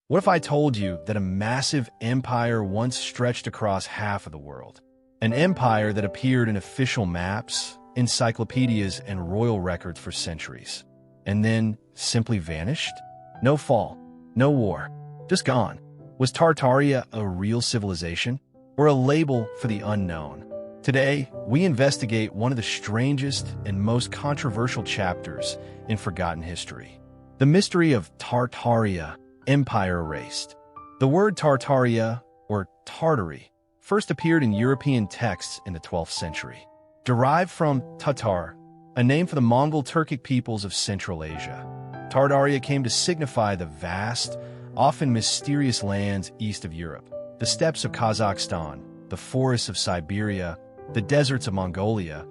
What if I told you that a massive empire once stretched across half of the world? An empire that appeared in official maps, encyclopedias, and royal records for centuries, and then simply vanished? No fall, no war, just gone. Was Tartaria a real civilization, or a label for the unknown? Today, we investigate one of the strangest and most controversial chapters in forgotten history. The mystery of Tartaria, Empire Erased. The word Tartaria, or Tartary, first appeared in European texts in the 12th century. Derived from Tatar, a name for the Mongol Turkic peoples of Central Asia, Tartaria came to signify the vast, often mysterious lands east of Europe, the steppes of Kazakhstan, the forests of Siberia, the deserts of Mongolia,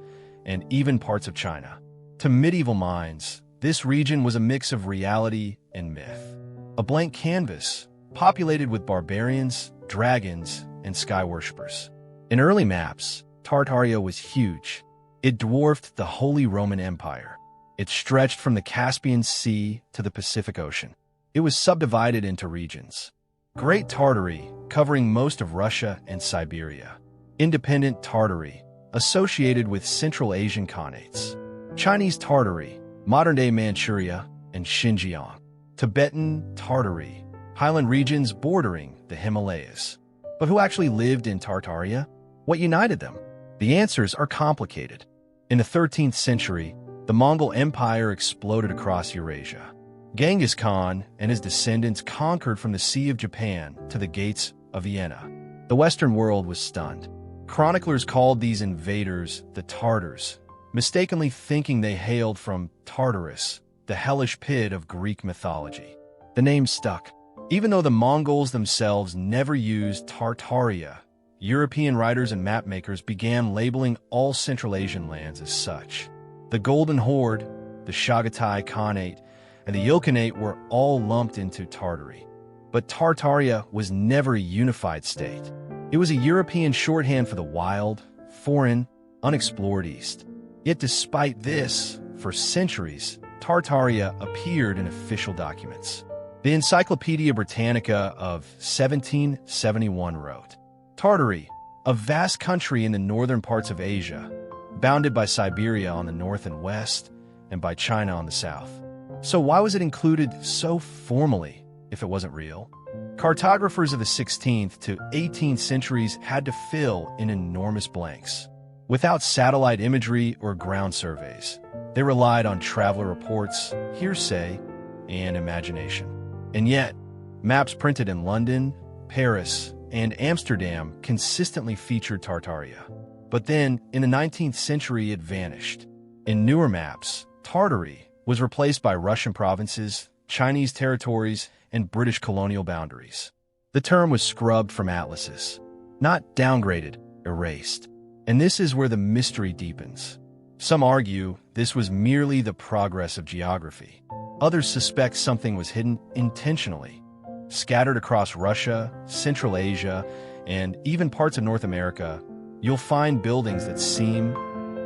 and even parts of China. To medieval minds, this region was a mix of reality and myth. A blank canvas, populated with barbarians, dragons, and sky worshippers. In early maps, Tartaria was huge. It dwarfed the Holy Roman Empire. It stretched from the Caspian Sea to the Pacific Ocean. It was subdivided into regions. Great Tartary, covering most of Russia and Siberia. Independent Tartary, associated with Central Asian Khanates. Chinese Tartary, modern-day Manchuria and Xinjiang. Tibetan Tartary, highland regions bordering the Himalayas. But who actually lived in Tartaria? What united them? The answers are complicated. In the 13th century, the Mongol Empire exploded across Eurasia. Genghis Khan and his descendants conquered from the Sea of Japan to the gates of Vienna. The Western world was stunned. Chroniclers called these invaders the Tartars, mistakenly thinking they hailed from Tartarus, the hellish pit of Greek mythology. The name stuck. Even though the Mongols themselves never used Tartaria, European writers and mapmakers began labeling all Central Asian lands as such. The Golden Horde, the Chagatai Khanate, and the Ilkhanate were all lumped into Tartary. But Tartaria was never a unified state. It was a European shorthand for the wild, foreign, unexplored East. Yet despite this, for centuries, Tartaria appeared in official documents. The Encyclopedia Britannica of 1771 wrote, Tartary, a vast country in the northern parts of Asia, bounded by Siberia on the north and west, and by China on the south. So why was it included so formally if it wasn't real? Cartographers of the 16th to 18th centuries had to fill in enormous blanks. Without satellite imagery or ground surveys, they relied on traveler reports, hearsay, and imagination. And yet, maps printed in London, Paris, and Amsterdam consistently featured Tartaria. But then, in the 19th century, it vanished. In newer maps, Tartary was replaced by Russian provinces, Chinese territories, and British colonial boundaries. The term was scrubbed from atlases, not downgraded, erased. And this is where the mystery deepens. Some argue this was merely the progress of geography. Others suspect something was hidden intentionally. Scattered across Russia, Central Asia, and even parts of North America, you'll find buildings that seem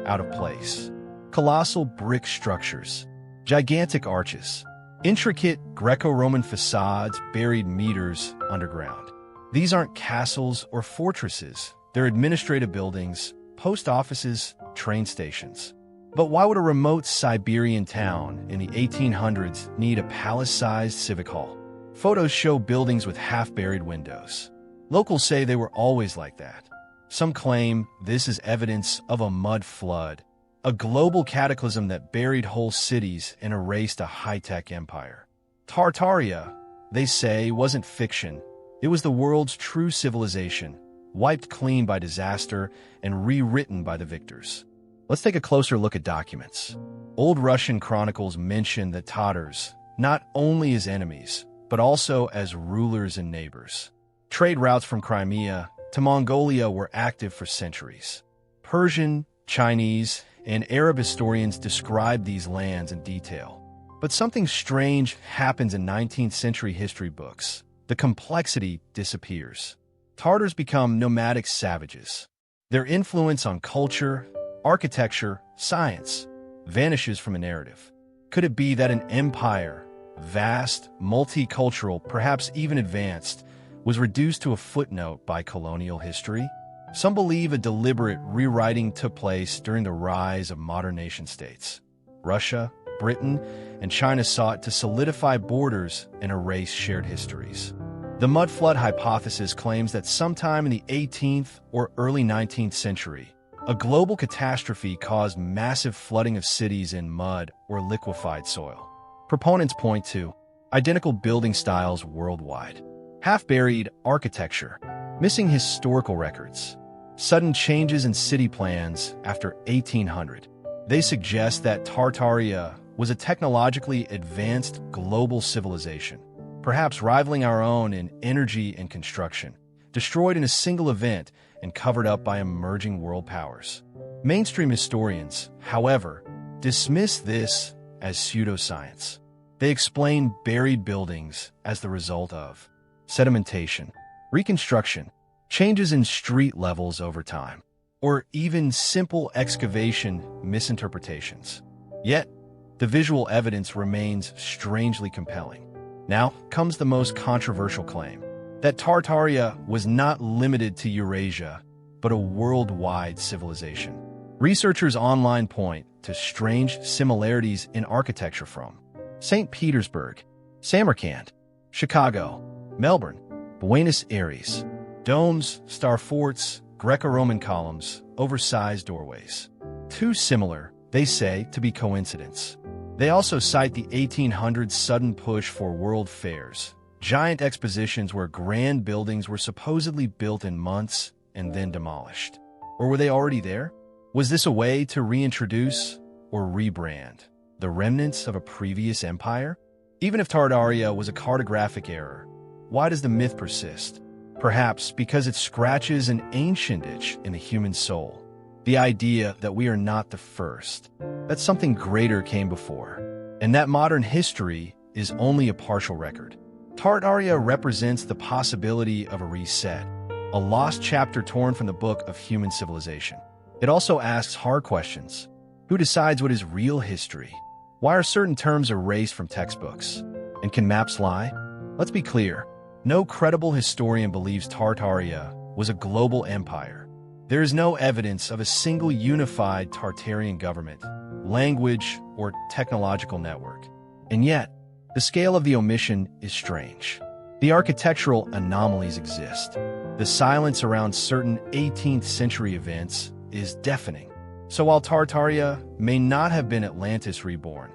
out of place. Colossal brick structures, gigantic arches, intricate Greco-Roman facades buried meters underground. These aren't castles or fortresses. They're administrative buildings, post offices, train stations. But why would a remote Siberian town in the 1800s need a palace-sized civic hall? Photos show buildings with half-buried windows. Locals say they were always like that. Some claim this is evidence of a mud flood, a global cataclysm that buried whole cities and erased a high-tech empire. Tartaria, they say, wasn't fiction. It was the world's true civilization, wiped clean by disaster and rewritten by the victors. Let's take a closer look at documents. Old Russian chronicles mention the Tatars not only as enemies, but also as rulers and neighbors. Trade routes from Crimea to Mongolia were active for centuries. Persian, Chinese, and Arab historians describe these lands in detail. But something strange happens in 19th century history books. The complexity disappears. Tartars become nomadic savages. Their influence on culture, architecture, science vanishes from a narrative. Could it be that an empire, vast, multicultural, perhaps even advanced, was reduced to a footnote by colonial history? Some believe a deliberate rewriting took place during the rise of modern nation-states. Russia, Britain, and China sought to solidify borders and erase shared histories. The mud flood hypothesis claims that sometime in the 18th or early 19th century, a global catastrophe caused massive flooding of cities in mud or liquefied soil. Proponents point to identical building styles worldwide, half-buried architecture, missing historical records, sudden changes in city plans after 1800. They suggest that Tartaria was a technologically advanced global civilization, perhaps rivaling our own in energy and construction, destroyed in a single event and covered up by emerging world powers. Mainstream historians, however, dismiss this as pseudoscience. They explain buried buildings as the result of sedimentation, reconstruction, changes in street levels over time, or even simple excavation misinterpretations. Yet, the visual evidence remains strangely compelling. Now comes the most controversial claim, that Tartaria was not limited to Eurasia, but a worldwide civilization. Researchers online point to strange similarities in architecture from St. Petersburg, Samarkand, Chicago, Melbourne, Buenos Aires, domes, star forts, Greco-Roman columns, oversized doorways. Too similar, they say, to be coincidence. They also cite the 1800s sudden push for world fairs, giant expositions where grand buildings were supposedly built in months and then demolished. Or were they already there? Was this a way to reintroduce or rebrand the remnants of a previous empire? Even if Tartaria was a cartographic error, why does the myth persist? Perhaps because it scratches an ancient itch in the human soul. The idea that we are not the first, that something greater came before, and that modern history is only a partial record. Tartaria represents the possibility of a reset, a lost chapter torn from the book of human civilization. It also asks hard questions. Who decides what is real history? Why are certain terms erased from textbooks? And can maps lie? Let's be clear. No credible historian believes Tartaria was a global empire. There is no evidence of a single unified Tartarian government, language, or technological network. And yet, the scale of the omission is strange. The architectural anomalies exist. The silence around certain 18th century events is deafening. So while Tartaria may not have been Atlantis reborn,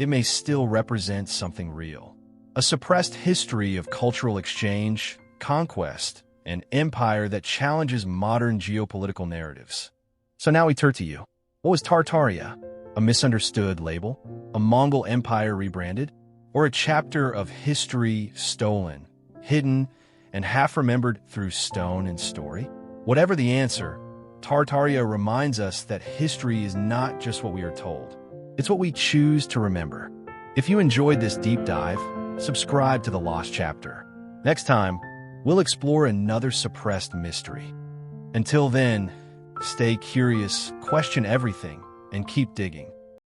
it may still represent something real. A suppressed history of cultural exchange, conquest, and empire that challenges modern geopolitical narratives. So now we turn to you. What was Tartaria? A misunderstood label? A Mongol empire rebranded? Or a chapter of history stolen, hidden, and half-remembered through stone and story? Whatever the answer, Tartaria reminds us that history is not just what we are told. It's what we choose to remember. If you enjoyed this deep dive, subscribe to The Lost Chapter. Next time, we'll explore another suppressed mystery. Until then, stay curious, question everything, and keep digging.